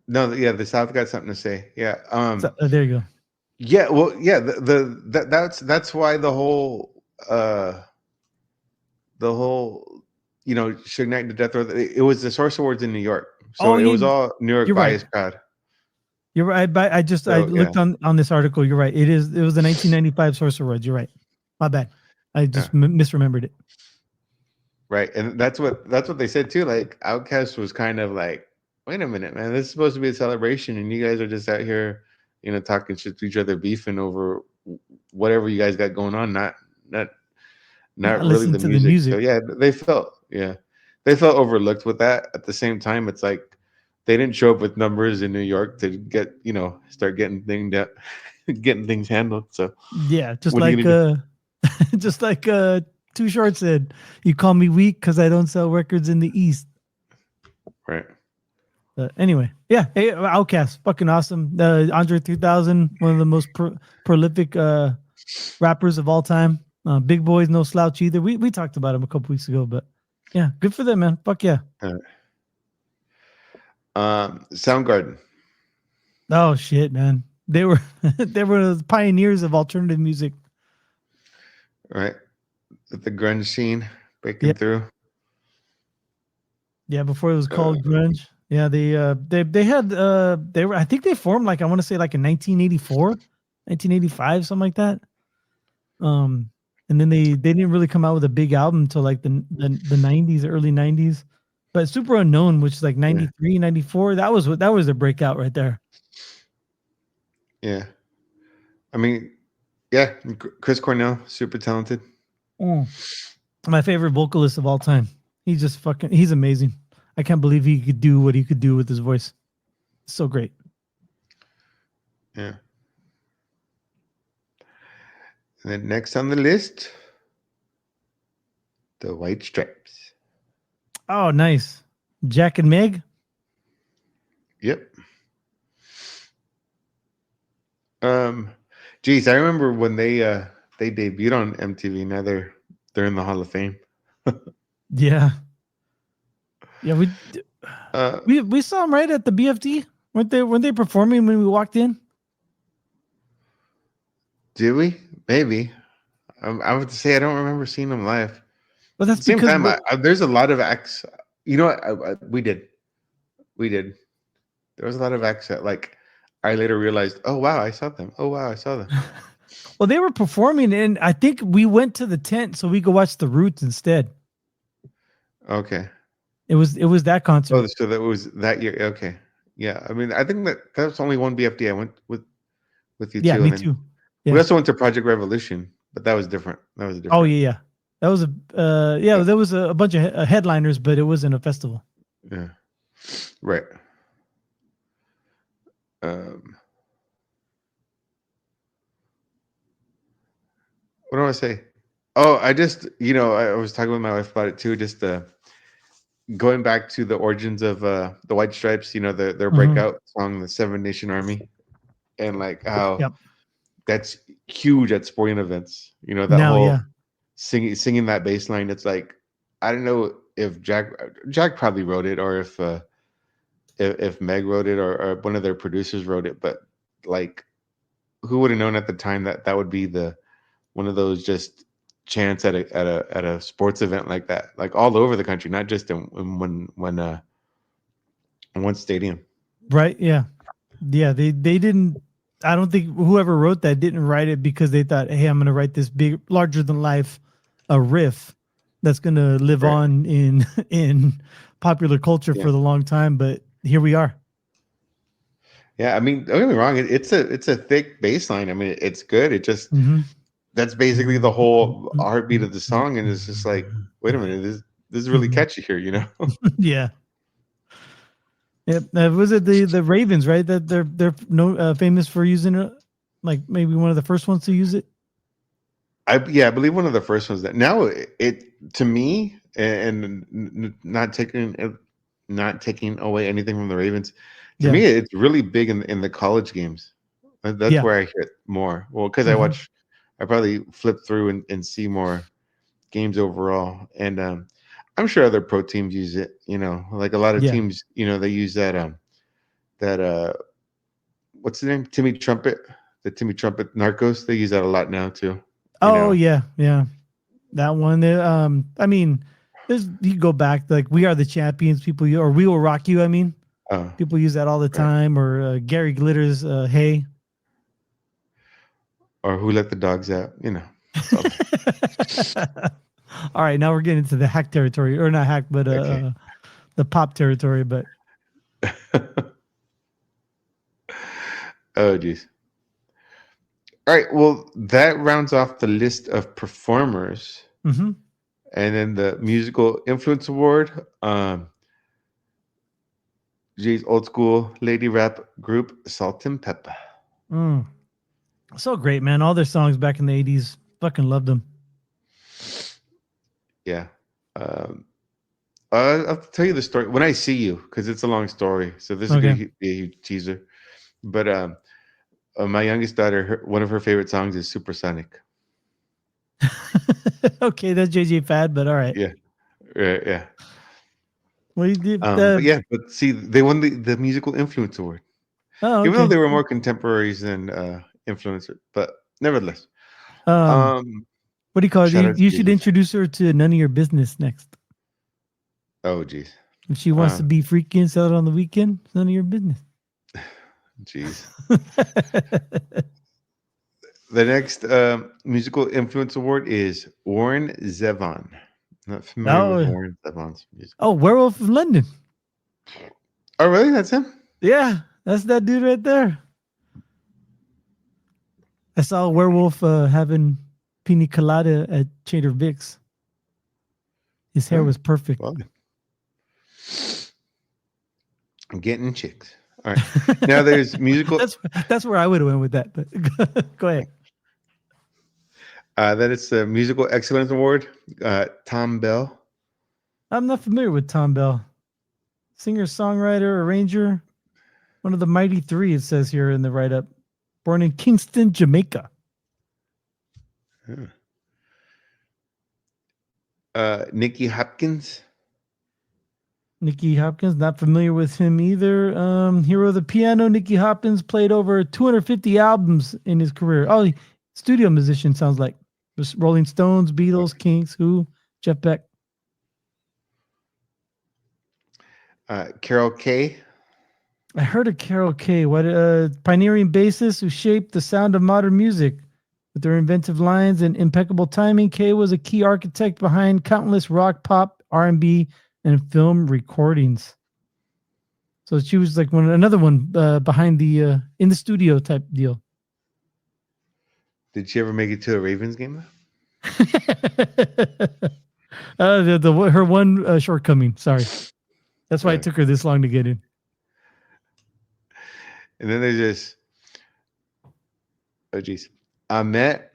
[SPEAKER 2] No, the South got something to say. Yeah.
[SPEAKER 1] So, there you go.
[SPEAKER 2] Yeah. Well, yeah. That's why the whole Suge Knight the death row. It was the Sorcerer Awards in New York, so it was all New York biased crowd.
[SPEAKER 1] You're right. I looked on this article. You're right. It was the 1995 Sorcerer Awards. You're right. My bad. I just misremembered it.
[SPEAKER 2] Right, and that's what they said too. Like Outkast was kind of like, wait a minute, man, this is supposed to be a celebration, and you guys are just out here, talking shit to each other, beefing over whatever you guys got going on, not really the music. So yeah, they felt overlooked with that. At the same time, it's like they didn't show up with numbers in New York to get start getting things handled. So
[SPEAKER 1] yeah, just like just like Too Short said, you call me weak because I don't sell records in the East.
[SPEAKER 2] Right.
[SPEAKER 1] Anyway, yeah. Hey, Outkast, fucking awesome. Andre 3000, one of the most prolific rappers of all time. Big Boy's no slouch either. We talked about him a couple weeks ago, but yeah, good for them, man. Fuck yeah.
[SPEAKER 2] Soundgarden.
[SPEAKER 1] Oh shit, man. They were the pioneers of alternative music.
[SPEAKER 2] Right. With the grunge scene breaking through.
[SPEAKER 1] Yeah, before it was called grunge. Yeah, they had I think they formed like, I want to say like in 1984, 1985, something like that. And then they didn't really come out with a big album until like the 90s, early 90s. But Super Unknown, which is like 93, 94, that was their breakout right there.
[SPEAKER 2] Yeah. I mean, yeah, Chris Cornell, super talented.
[SPEAKER 1] My favorite vocalist of all time. He's amazing. I can't believe he could do what he could do with his voice. So great.
[SPEAKER 2] Yeah. And then next on the list, the White Stripes.
[SPEAKER 1] Oh, nice. Jack and Meg?
[SPEAKER 2] Yep. Geez, I remember when they debuted on MTV. Now they're in the Hall of Fame.
[SPEAKER 1] Yeah. Yeah, We saw them right at the BFD. Weren't they performing when we walked in?
[SPEAKER 2] Did we? Maybe. I would say I don't remember seeing them live.
[SPEAKER 1] Well,
[SPEAKER 2] At
[SPEAKER 1] that's
[SPEAKER 2] the same
[SPEAKER 1] because
[SPEAKER 2] time, there's a lot of acts. You know what? We did. There was a lot of acts that, like, I later realized, oh wow, I saw them. Oh wow, I saw them.
[SPEAKER 1] well, they were performing, and I think we went to the tent so we could watch the Roots instead.
[SPEAKER 2] Okay.
[SPEAKER 1] It was that concert.
[SPEAKER 2] Oh, so that was that year. Okay. Yeah. I mean, I think that was only one BFD I went with you
[SPEAKER 1] Yeah,
[SPEAKER 2] too,
[SPEAKER 1] me
[SPEAKER 2] and then
[SPEAKER 1] too.
[SPEAKER 2] we
[SPEAKER 1] Yeah.
[SPEAKER 2] also went to Project Revolution, but that was different.
[SPEAKER 1] Oh yeah. That was there was a bunch of headliners, but it wasn't a festival.
[SPEAKER 2] Yeah. Right. Um, what do I say? Oh, I just, I was talking with my wife about it too. Just going back to the origins of the White Stripes. Their breakout song, "The Seven Nation Army," and like how
[SPEAKER 1] Yep.
[SPEAKER 2] that's huge at sporting events. That
[SPEAKER 1] Now,
[SPEAKER 2] whole
[SPEAKER 1] yeah.
[SPEAKER 2] singing that bass line. It's like, I don't know if Jack probably wrote it, or if Meg wrote it, or one of their producers wrote it, but like, who would have known at the time that that would be one of those just chants at a sports event like that, like all over the country, not just in one stadium.
[SPEAKER 1] Right. Yeah. Yeah. They didn't. I don't think whoever wrote that didn't write it because they thought, hey, I'm going to write this big, larger than life, a riff that's going to live
[SPEAKER 2] Right.
[SPEAKER 1] on in popular culture
[SPEAKER 2] Yeah.
[SPEAKER 1] for the long time. But here we are.
[SPEAKER 2] Yeah, I mean, don't get me wrong. It's a thick bass line. I mean, it's good. It just that's basically the whole heartbeat of the song, and it's just like, wait a minute, this is really catchy here,
[SPEAKER 1] Yeah. Yep. Was it the Ravens, right? That they're no famous for using it, like maybe one of the first ones to use it.
[SPEAKER 2] I believe one of the first ones that now it to me, and not taking away anything from the Ravens. To
[SPEAKER 1] Yeah.
[SPEAKER 2] me, it's really big in the college games. That's
[SPEAKER 1] Yeah.
[SPEAKER 2] where I hear it more. Well, because
[SPEAKER 1] Mhm.
[SPEAKER 2] I probably flip through and see more games overall, and I'm sure other pro teams use it. Like a lot of
[SPEAKER 1] Yeah.
[SPEAKER 2] teams, they use that what's the name? Timmy Trumpet, the Timmy Trumpet Narcos. They use that a lot now too.
[SPEAKER 1] Oh yeah. Yeah. That one. I mean, you go back like "We Are the Champions." People, or "We Will Rock You." I mean,
[SPEAKER 2] Uh,
[SPEAKER 1] people use that all the
[SPEAKER 2] right.
[SPEAKER 1] time. Or Gary Glitter's "Hey."
[SPEAKER 2] Or Who Let the Dogs Out. It's all
[SPEAKER 1] All right, now we're getting into the hack territory, or not hack, but
[SPEAKER 2] okay.
[SPEAKER 1] the pop territory. But
[SPEAKER 2] Oh, geez. All right. Well, that rounds off the list of performers.
[SPEAKER 1] mhm.
[SPEAKER 2] And then the Musical Influence Award. Jay's old school lady rap group, Salt and Pepper.
[SPEAKER 1] Mm. So great, man! All their songs back in the '80s, fucking loved them.
[SPEAKER 2] Yeah. Um, I'll tell you the story when I see you, because it's a long story. So this is going
[SPEAKER 1] Okay.
[SPEAKER 2] to be a huge teaser. But my youngest daughter, one of her favorite songs is Supersonic.
[SPEAKER 1] Okay, that's JJ Fad, but all right.
[SPEAKER 2] Yeah. Yeah.
[SPEAKER 1] What do you do?
[SPEAKER 2] But see, they won the Musical Influence Award,
[SPEAKER 1] Oh,
[SPEAKER 2] even though
[SPEAKER 1] okay.
[SPEAKER 2] they were more contemporaries than influencers. But nevertheless,
[SPEAKER 1] Um,
[SPEAKER 2] um,
[SPEAKER 1] what do you call it?
[SPEAKER 2] shout
[SPEAKER 1] You,
[SPEAKER 2] out to
[SPEAKER 1] you should
[SPEAKER 2] JJ.
[SPEAKER 1] introduce her to None of Your Business next.
[SPEAKER 2] Oh, geez.
[SPEAKER 1] If she wants to be freaky and sell it on the weekend, it's none of your business.
[SPEAKER 2] Jeez. The next Musical Influence Award is Warren Zevon. Not familiar with
[SPEAKER 1] oh,
[SPEAKER 2] Warren Zevon's music.
[SPEAKER 1] Werewolf of London.
[SPEAKER 2] Oh, really? That's him?
[SPEAKER 1] Yeah, that's that dude right there. I saw a werewolf having pina colada at Trader Vic's. His hair
[SPEAKER 2] Huh.
[SPEAKER 1] was perfect.
[SPEAKER 2] Well, I'm getting chicks. All right. Now there's musical.
[SPEAKER 1] that's where I would have went with that. But go ahead.
[SPEAKER 2] Then it's the Musical Excellence Award. Tom Bell.
[SPEAKER 1] I'm not familiar with Tom Bell. Singer, songwriter, arranger, one of the mighty three. It says here in the write up. Born in Kingston, Jamaica.
[SPEAKER 2] Nikki Hopkins.
[SPEAKER 1] Nicky Hopkins, not familiar with him either. Hero of the piano, Nicky Hopkins played over 250 albums in his career. Oh, studio musician sounds like. Just Rolling Stones, Beatles, Kinks, Who, Jeff Beck.
[SPEAKER 2] Carol Kay.
[SPEAKER 1] I heard of Carol Kay. What pioneering bassist who shaped the sound of modern music. With their inventive lines and impeccable timing, Kay was a key architect behind countless rock, pop, R&B, and film recordings. So she was like another one behind the in the studio type deal.
[SPEAKER 2] Did she ever make it to a Ravens game?
[SPEAKER 1] Her one shortcoming. Sorry, that's why it
[SPEAKER 2] Okay.
[SPEAKER 1] took her this long to get in.
[SPEAKER 2] And then there's this. Oh geez, Ahmet.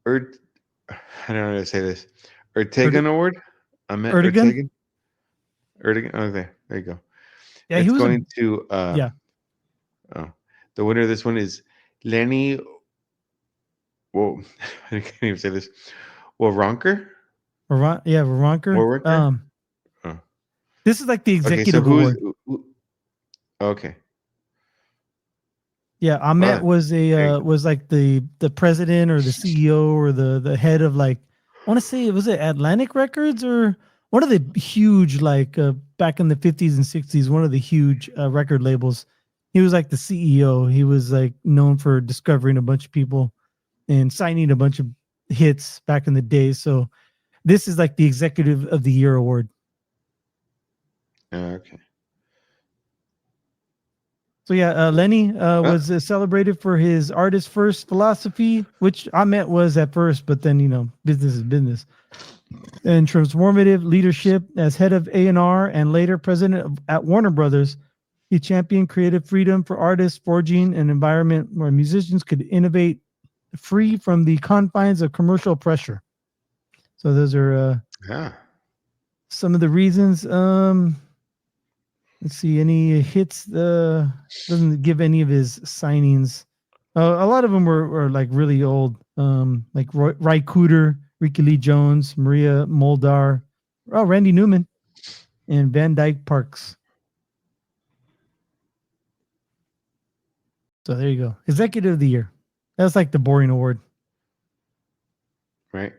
[SPEAKER 2] I don't know how to say this. Ertegun Award. Ahmet
[SPEAKER 1] Ertegun?
[SPEAKER 2] Ertegun. Okay, there you go.
[SPEAKER 1] Yeah,
[SPEAKER 2] it's
[SPEAKER 1] he was
[SPEAKER 2] going to.
[SPEAKER 1] yeah.
[SPEAKER 2] Oh, the winner of this one is Lenny. Whoa, I can't even say this. Waronker.
[SPEAKER 1] Waronker.
[SPEAKER 2] Oh.
[SPEAKER 1] This is like the executive
[SPEAKER 2] okay, so
[SPEAKER 1] award.
[SPEAKER 2] Okay.
[SPEAKER 1] Yeah, Ahmet was like the president or the CEO or the head of like, I want to say, was it Atlantic Records or one of the huge like back in the 50s and 60s, one of the huge record labels. He was like the CEO. He was like known for discovering a bunch of people and signing a bunch of hits back in the day. So this is like the executive of the year award.
[SPEAKER 2] Okay.
[SPEAKER 1] So yeah, Lenny was celebrated for his artist first philosophy, which Ahmet was at first, but then business is business. And transformative leadership as head of A&R and later president at Warner Brothers, he championed creative freedom for artists, forging an environment where musicians could innovate free from the confines of commercial pressure. So those are some of the reasons. Let's see, any hits? Doesn't give any of his signings. A lot of them were like really old, like Ry Cooder, Ricky Lee Jones, Maria Muldaur, Randy Newman, and Van Dyke Parks. So there you go. Executive of the Year. That's like the boring award.
[SPEAKER 2] Right.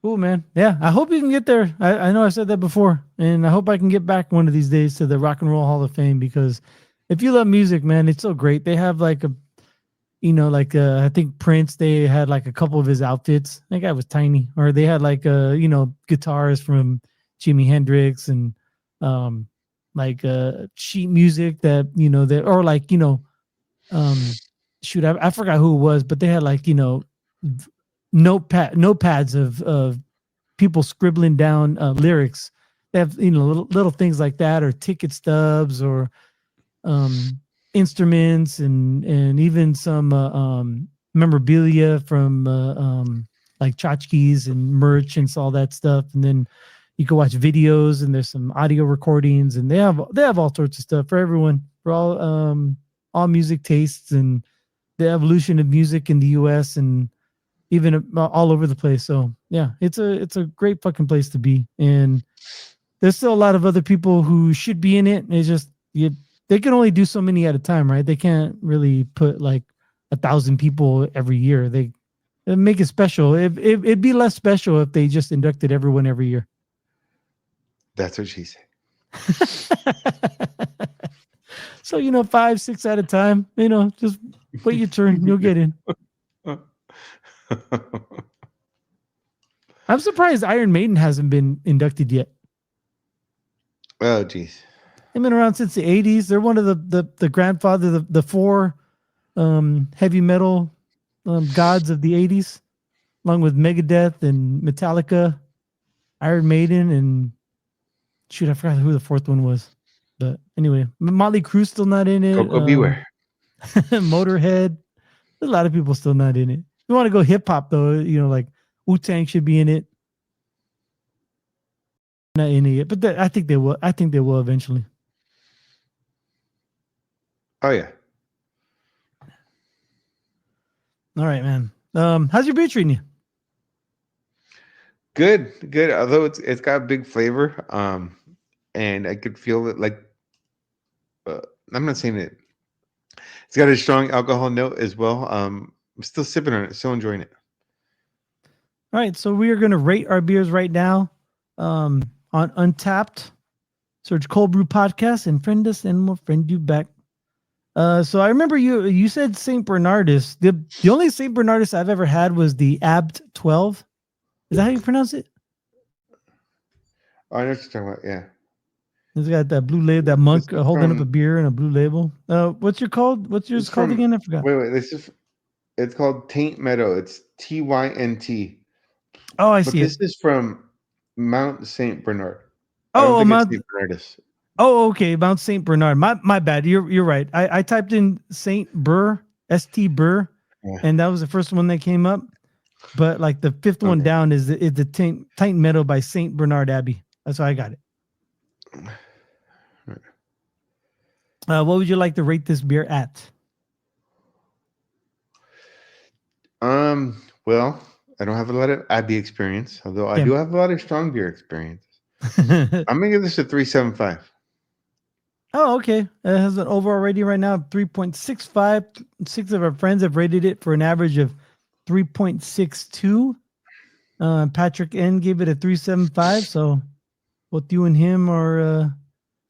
[SPEAKER 1] Cool, man. Yeah, I hope you can get there. I know I said that before, and I hope I can get back one of these days to the Rock and Roll Hall of Fame, because if you love music, man, it's so great. They have like I think Prince, they had like a couple of his outfits. That guy was tiny. Or they had like guitars from Jimi Hendrix and sheet music that shoot, I forgot who it was, but they had like notepads of people scribbling down lyrics. They have little things like that, or ticket stubs, or instruments, and even some memorabilia from like tchotchkes and merchants, all that stuff. And then you can watch videos, and there's some audio recordings, and they have all sorts of stuff for everyone, for all music tastes, and the evolution of music in the U.S. and even all over the place. So yeah, it's a great fucking place to be. And there's still a lot of other people who should be in it. It's just they can only do so many at a time, right? They can't really put like 1,000 people every year. They make it special. It'd be less special if they just inducted everyone every year.
[SPEAKER 2] That's what she said.
[SPEAKER 1] So 5, 6 at a time. Just wait your turn. You'll get in. I'm surprised Iron Maiden hasn't been inducted yet.
[SPEAKER 2] Oh, geez.
[SPEAKER 1] They've been around since the 80s. They're one of the grandfather, the four heavy metal gods of the 80s, along with Megadeth and Metallica, Iron Maiden, and shoot, I forgot who the fourth one was. But anyway, Motley Crue's still not in it.
[SPEAKER 2] Coco Beware.
[SPEAKER 1] Motorhead. There's a lot of people still not in it. If you want to go hip hop though, like Wu-Tang should be in it. Not in it yet, but I think they will. I think they will eventually.
[SPEAKER 2] Oh yeah.
[SPEAKER 1] All right, man. How's your beer treating you?
[SPEAKER 2] Good, good. Although it's got big flavor, and I could feel it. Like uh, I'm not saying it. It's got a strong alcohol note as well. I'm still sipping on it, still enjoying it.
[SPEAKER 1] All right, so we are going to rate our beers right now on Untapped. Search Cöld Brüe Podcast and friend us, and we'll friend you back. So I remember you said Saint Bernardus. The only Saint Bernardus I've ever had was the Abt 12. Is that how you pronounce it?
[SPEAKER 2] Oh, I know what you're talking about. Yeah,
[SPEAKER 1] It's got that blue label, that monk
[SPEAKER 2] this is
[SPEAKER 1] holding up a
[SPEAKER 2] from.
[SPEAKER 1] beer and a blue label. What's yours
[SPEAKER 2] It's
[SPEAKER 1] called
[SPEAKER 2] from.
[SPEAKER 1] again? I forgot.
[SPEAKER 2] Wait. This is. It's called Taint Meadow. It's Tynt.
[SPEAKER 1] Oh, I
[SPEAKER 2] But
[SPEAKER 1] see it.
[SPEAKER 2] this is from Mount Saint Bernard. I don't
[SPEAKER 1] Oh,
[SPEAKER 2] think it's
[SPEAKER 1] Mount.
[SPEAKER 2] Saint Bernardus.
[SPEAKER 1] Oh, okay, Mount Saint Bernard. My bad. You're right. I typed in Saint Brüe, St. Brüe,
[SPEAKER 2] Yeah.
[SPEAKER 1] and that was the first one that came up. But like the fifth one
[SPEAKER 2] Okay.
[SPEAKER 1] down is the Taint Meadow by Saint Bernard Abbey. That's how I got it. What would you like to rate this beer at?
[SPEAKER 2] Well, I don't have a lot of Abbey experience, although I
[SPEAKER 1] Yeah.
[SPEAKER 2] do have a lot of strong beer experience. I'm gonna give this a 3.75.
[SPEAKER 1] Oh, okay. It has an overall rating right now of 3.65. 6 of our friends have rated it for an average of 3.62. Patrick N gave it a 3.75. So both you and him are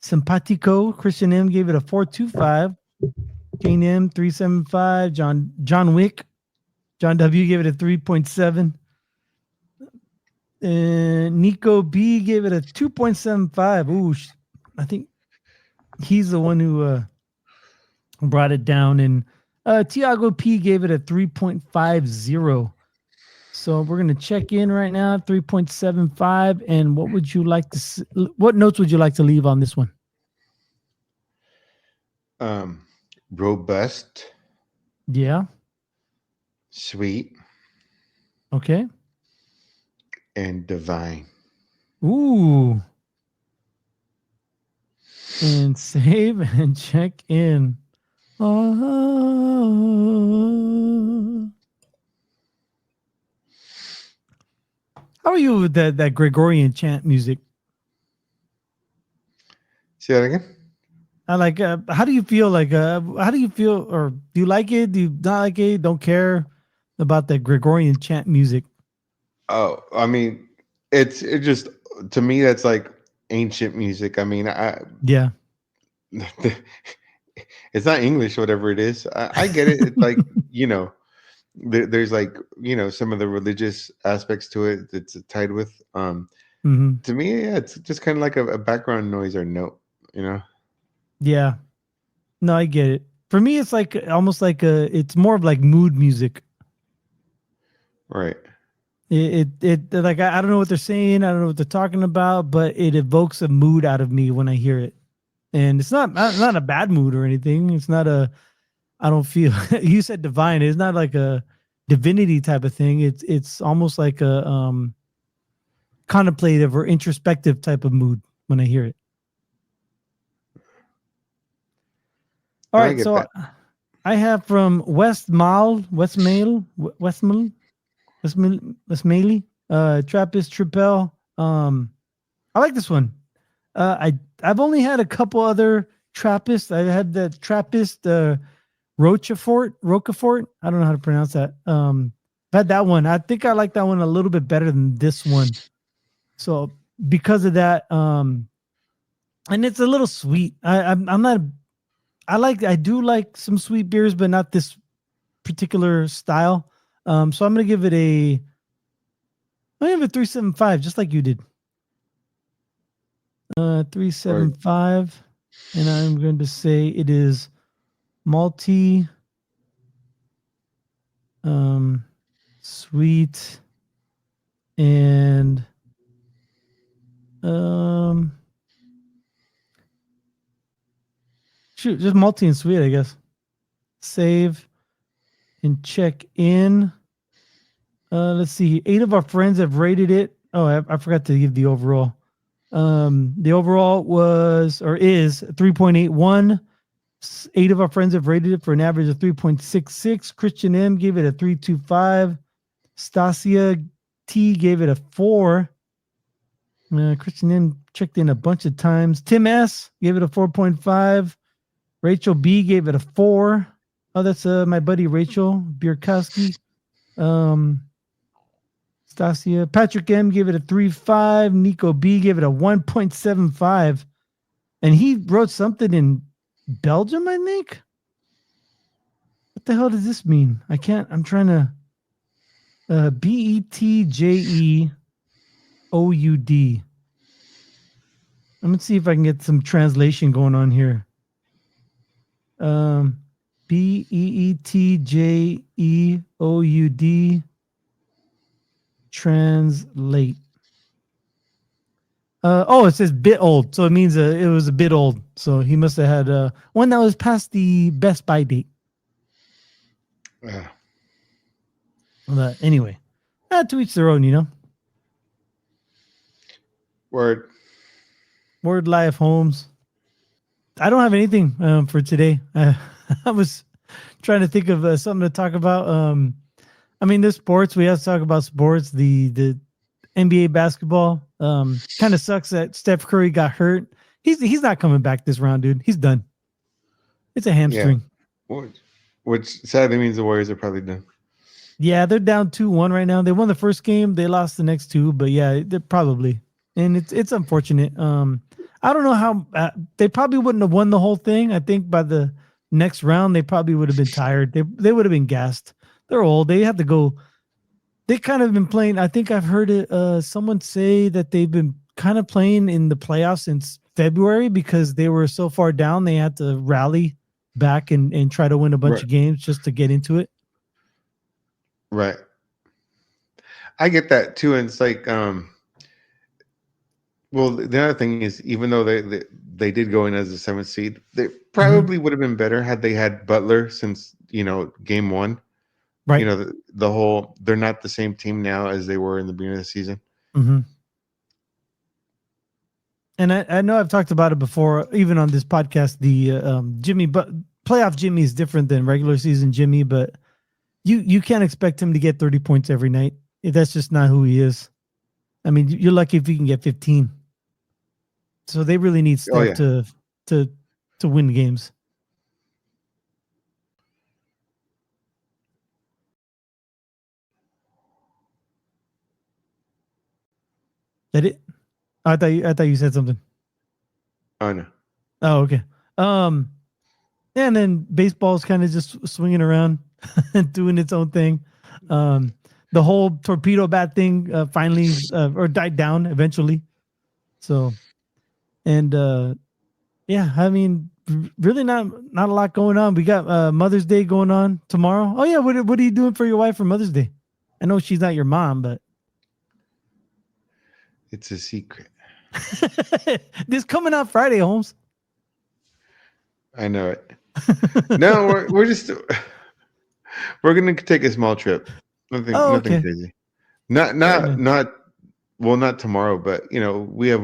[SPEAKER 1] simpatico. Christian M gave it a 4.25. Kane M 3.75. John Wick. John W gave it a 3.7. Nico B gave it a 2.75. Ooh, I think he's the one who brought it down. And Tiago P gave it a 3.50. So we're going to check in right now, 3.75. And what would you like to, what notes would you like to leave on this one?
[SPEAKER 2] Robust,
[SPEAKER 1] Yeah.
[SPEAKER 2] sweet,
[SPEAKER 1] Okay.
[SPEAKER 2] and divine.
[SPEAKER 1] Ooh. And save and check in. How are you with that Gregorian chant music?
[SPEAKER 2] Say that again.
[SPEAKER 1] I like. How do you feel? Like, how do you feel? Or do you like it? Do you not like it? Don't care about the Gregorian chant music?
[SPEAKER 2] Oh, I mean, it just to me that's like ancient music. I mean,
[SPEAKER 1] Yeah.
[SPEAKER 2] it's not English, whatever it is. I get it. It's like there's like some of the religious aspects to it that's tied with.
[SPEAKER 1] Mm-hmm.
[SPEAKER 2] To me, yeah, it's just kind of like a background noise or note.
[SPEAKER 1] Yeah. No, I get it. For me, it's like almost like it's more of like mood music.
[SPEAKER 2] Right.
[SPEAKER 1] It like I don't know what they're saying. I don't know what they're talking about, but it evokes a mood out of me when I hear it. And it's not a bad mood or anything. It's not a I don't feel you said divine. It's not like a divinity type of thing. It's almost like a contemplative or introspective type of mood when I hear it. All
[SPEAKER 2] No, I
[SPEAKER 1] right,
[SPEAKER 2] get
[SPEAKER 1] so
[SPEAKER 2] that.
[SPEAKER 1] I have from Westmail, Trappist Tripel. I like this one. I've only had a couple other Trappist. I had the Trappist Rochefort. I don't know how to pronounce that. I've had that one. I think I like that one a little bit better than this one. So because of that, and it's a little sweet. I'm not. I do like some sweet beers, but not this particular style. So I'm gonna give it a. I give it 3.75, just like you did. 3.75, and I'm going to say it is malty, sweet, and just malty and sweet, I guess. Save and check in. Let's see. 8 of our friends have rated it. Oh, I forgot to give the overall. The overall was or is 3.81. 8 of our friends have rated it for an average of 3.66. Christian M gave it a 3.25. Stasia T gave it a 4. Christian N checked in a bunch of times. Tim S gave it a 4.5. Rachel B gave it a 4. Oh, that's my buddy Rachel Bierkowski. Stasia. Patrick M gave it a 3.5. Nico B gave it a 1.75. And he wrote something in Belgium, I think. What the hell does this mean? I'm trying to BETJEOUD. I'm gonna see if I can get some translation going on here. BEETJEOUD translate. It says bit old, so it means it was a bit old. So he must have had one that was past the best by date. But anyway, to each their own, you know.
[SPEAKER 2] Word
[SPEAKER 1] life, Holmes. I don't have anything for today. I was trying to think of something to talk about. I mean, there's sports. We have to talk about sports. The NBA basketball. Kind of sucks that Steph Curry got hurt. He's not coming back this round, dude. He's done. It's a hamstring.
[SPEAKER 2] Yeah. Which sadly means the Warriors are probably done.
[SPEAKER 1] Yeah, they're down 2-1 right now. They won the first game. They lost the next two, but yeah, they're probably. And it's unfortunate. I don't know how they probably wouldn't have won the whole thing. I think by the next round, they probably would have been tired. They would have been gassed. They're old. They have to go. They kind of been playing. I think I've heard it. Someone say that they've been kind of playing in the playoffs since February because they were so far down. They had to rally back and try to win a bunch of games just to get into it.
[SPEAKER 2] Right. I get that too. And it's like, well, the other thing is, even though they did go in as the 7th seed, they probably would have been better had they had Butler since, game 1.
[SPEAKER 1] Right.
[SPEAKER 2] The whole, they're not the same team now as they were in the beginning of the season.
[SPEAKER 1] Mm-hmm. And I know I've talked about it before, even on this podcast, the Jimmy, but playoff Jimmy is different than regular season Jimmy, but you can't expect him to get 30 points every night. That's just not who he is. I mean, you're lucky if you can get 15. So they really need Steph to win games. That it? I thought you said something.
[SPEAKER 2] Oh no.
[SPEAKER 1] Oh, okay. And then baseball's kind of just swinging around and doing its own thing. The whole torpedo bat thing finally or died down eventually. So, and yeah, I mean, really not a lot going on. We got Mother's Day going on tomorrow. Oh yeah, what are you doing for your wife for Mother's Day? I know she's not your mom, but
[SPEAKER 2] it's a secret.
[SPEAKER 1] This coming out Friday, Holmes.
[SPEAKER 2] I know it. No, we're gonna take a small trip. Nothing crazy. Not tomorrow, but we have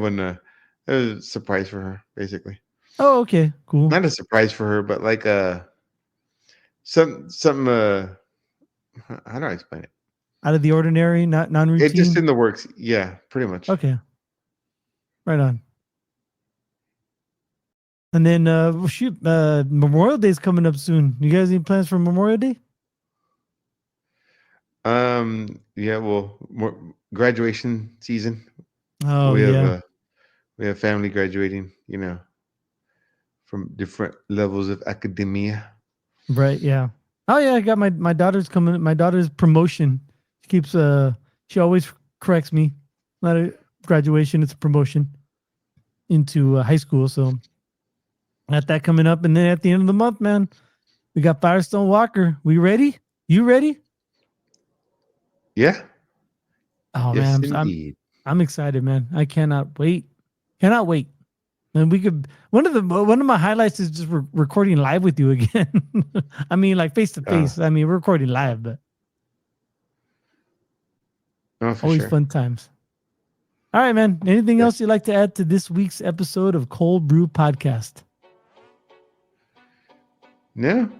[SPEAKER 2] a surprise for her, basically.
[SPEAKER 1] Oh, okay, cool.
[SPEAKER 2] Not a surprise for her, but like some how do I explain it?
[SPEAKER 1] Out of the ordinary, not non-routine.
[SPEAKER 2] It's just in the works. Yeah, pretty much.
[SPEAKER 1] Okay. Right on. And then Memorial Day is coming up soon. You guys any plans for Memorial Day?
[SPEAKER 2] Yeah, well, more graduation season.
[SPEAKER 1] Oh,
[SPEAKER 2] we have family graduating, from different levels of academia.
[SPEAKER 1] Right, yeah. Oh yeah, I got my daughter's coming. My daughter's promotion. She keeps she always corrects me. Not a graduation, it's a promotion into high school. So got that coming up, and then at the end of the month, man, we got Firestone Walker. We ready? You ready?
[SPEAKER 2] Yeah.
[SPEAKER 1] Oh
[SPEAKER 2] yes,
[SPEAKER 1] man, I'm excited, man. I cannot wait. Cannot wait. And we could one of my highlights is just recording live with you again. I mean, like face to face. I mean, we're recording live, but always fun times. All right, man. Anything else you'd like to add to this week's episode of Cöld Brüe Podcast?
[SPEAKER 2] No.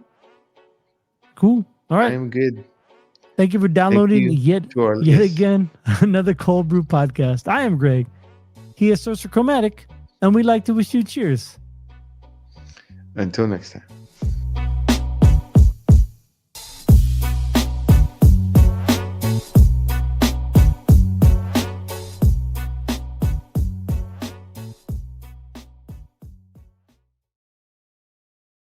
[SPEAKER 1] Cool. All right.
[SPEAKER 2] I'm good.
[SPEAKER 1] Thank you for downloading
[SPEAKER 2] you
[SPEAKER 1] yet
[SPEAKER 2] to our yes.
[SPEAKER 1] again another Cöld Brüe podcast. I am Greg. He is Sorcerer Chromatic, and we'd like to wish you cheers.
[SPEAKER 2] Until next time.